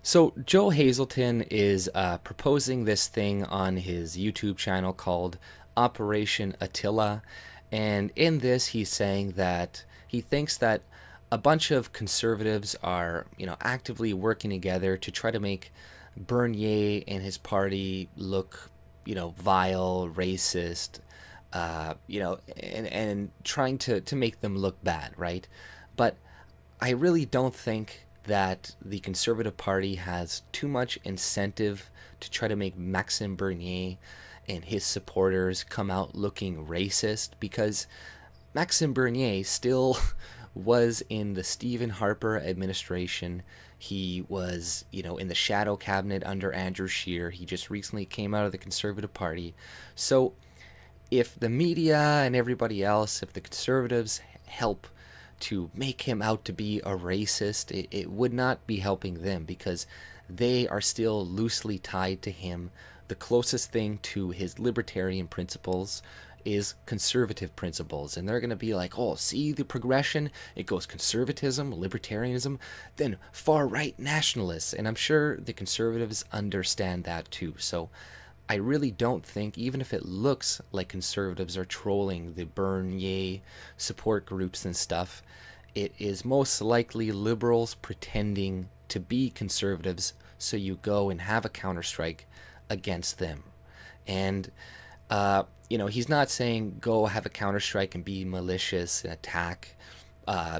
So Joe Hazelton is proposing this thing on his YouTube channel called Operation Attila, and in this he's saying that he thinks that a bunch of conservatives are, actively working together to try to make Bernier and his party look, vile, racist, and trying to make them look bad, right? But I really don't think that the Conservative Party has too much incentive to try to make Maxime Bernier and his supporters come out looking racist, because Maxime Bernier still was in the Stephen Harper administration. He was, in the shadow cabinet under Andrew Scheer. He just recently came out of the Conservative Party. So if the media and everybody else, if the conservatives help to make him out to be a racist, it would not be helping them, because they are still loosely tied to him. The closest thing to his libertarian principles is conservative principles, and they're going to be like, oh, see the progression? It goes conservatism, libertarianism, then far right nationalists, and I'm sure the conservatives understand that too. So I really don't think, even if it looks like conservatives are trolling the Bernier support groups and stuff, it is most likely liberals pretending to be conservatives, so you go and have a counterstrike against them. And he's not saying go have a counterstrike and be malicious and attack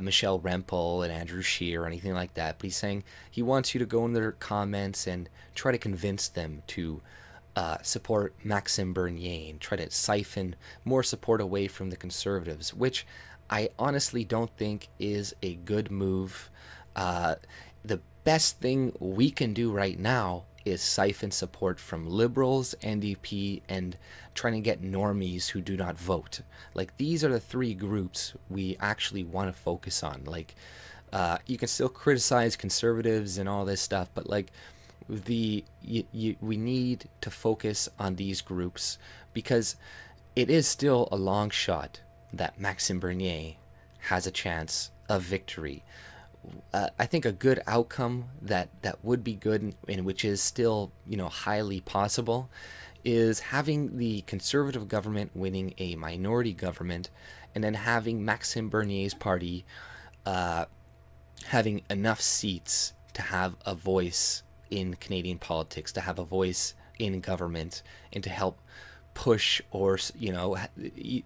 Michelle Rempel and Andrew Scheer or anything like that, but he's saying he wants you to go in their comments and try to convince them to support Maxime Bernier and try to siphon more support away from the conservatives, which I honestly don't think is a good move. The best thing we can do right now is siphon support from liberals, NDP, and trying to get normies who do not vote. Like, these are the three groups we actually want to focus on. Like, you can still criticize conservatives and all this stuff, but like, we need to focus on these groups, because it is still a long shot that Maxime Bernier has a chance of victory. I think a good outcome that would be good, and which is still highly possible, is having the conservative government winning a minority government, and then having Maxime Bernier's party having enough seats to have a voice in Canadian politics, to have a voice in government, and to help push, or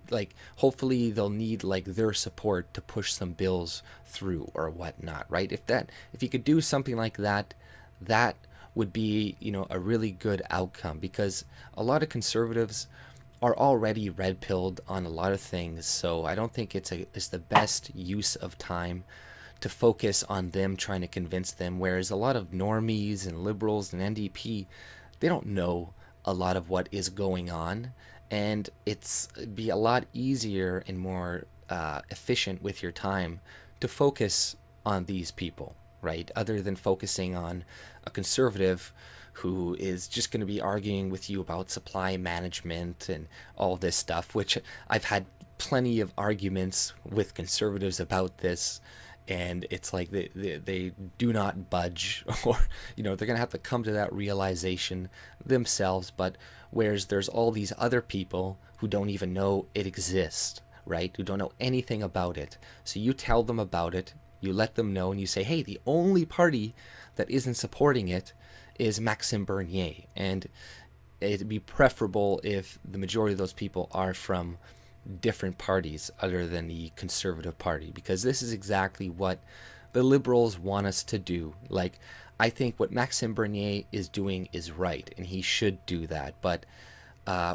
like, hopefully they'll need like their support to push some bills through or whatnot, right? If you could do something like that, that would be a really good outcome, because a lot of conservatives are already red pilled on a lot of things. So I don't think it's the best use of time to focus on them trying to convince them, whereas a lot of normies and liberals and NDP, they don't know a lot of what is going on, and it'd be a lot easier and more efficient with your time to focus on these people, right? Other than focusing on a conservative who is just going to be arguing with you about supply management and all this stuff, which I've had plenty of arguments with conservatives about this, and it's like they do not budge, or they're gonna have to come to that realization themselves. But whereas there's all these other people who don't even know it exists, right, who don't know anything about it, so you tell them about it, you let them know, and you say, hey, the only party that isn't supporting it is Maxime Bernier, and it'd be preferable if the majority of those people are from different parties other than the Conservative Party, because this is exactly what the Liberals want us to do. Like, I think what Maxime Bernier is doing is right, and he should do that, but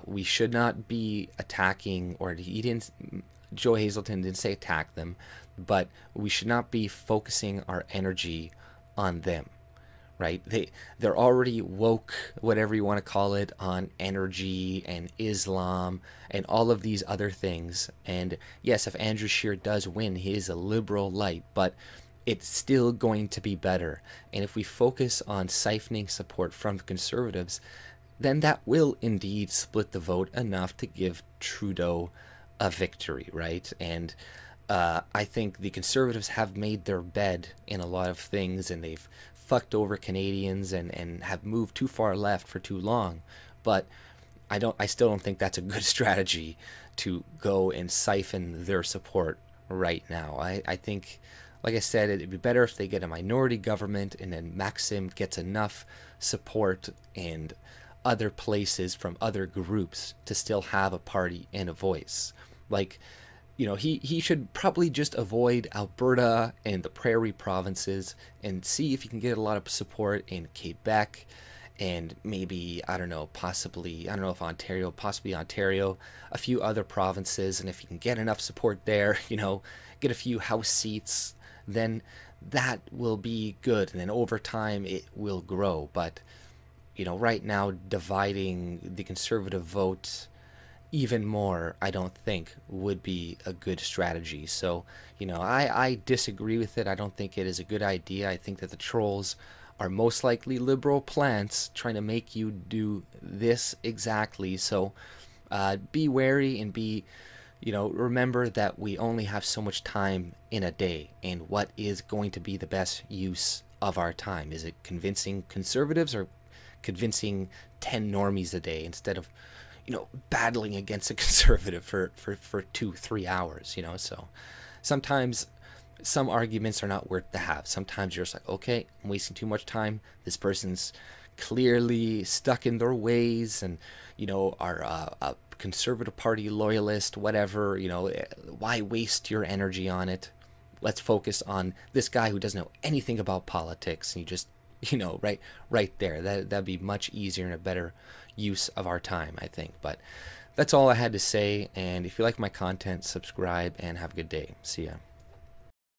we should not be attacking, or Joe Hazelton didn't say attack them, but we should not be focusing our energy on them, right? They're already woke, whatever you want to call it, on energy and Islam and all of these other things. And yes, if Andrew Scheer does win, he is a liberal light, but it's still going to be better. And if we focus on siphoning support from the conservatives, then that will indeed split the vote enough to give Trudeau a victory, right? And I think the conservatives have made their bed in a lot of things, and they've fucked over Canadians and have moved too far left for too long. But I still don't think that's a good strategy to go and siphon their support right now. I think, like I said, it'd be better if they get a minority government and then Maxim gets enough support and other places from other groups to still have a party and a voice. Like, he should probably just avoid Alberta and the prairie provinces and see if he can get a lot of support in Quebec and maybe, I don't know if Ontario, possibly Ontario, a few other provinces. And if he can get enough support there, get a few House seats, then that will be good. And then over time, it will grow. But, right now, dividing the Conservative vote even more, I don't think would be a good strategy. So, I disagree with it. I don't think it is a good idea. I think that the trolls are most likely liberal plants trying to make you do this exactly. So be wary and remember that we only have so much time in a day, and what is going to be the best use of our time? Is it convincing conservatives or convincing 10 normies a day instead of battling against a conservative for 2-3 hours? So sometimes some arguments are not worth the have. Sometimes you're just like, okay, I'm wasting too much time. This person's clearly stuck in their ways and, are a Conservative Party loyalist, whatever. Why waste your energy on it? Let's focus on this guy who doesn't know anything about politics. And you just, right there. That'd be much easier and a better use of our time, I think. But that's all I had to say. And if you like my content, subscribe and have a good day. See ya.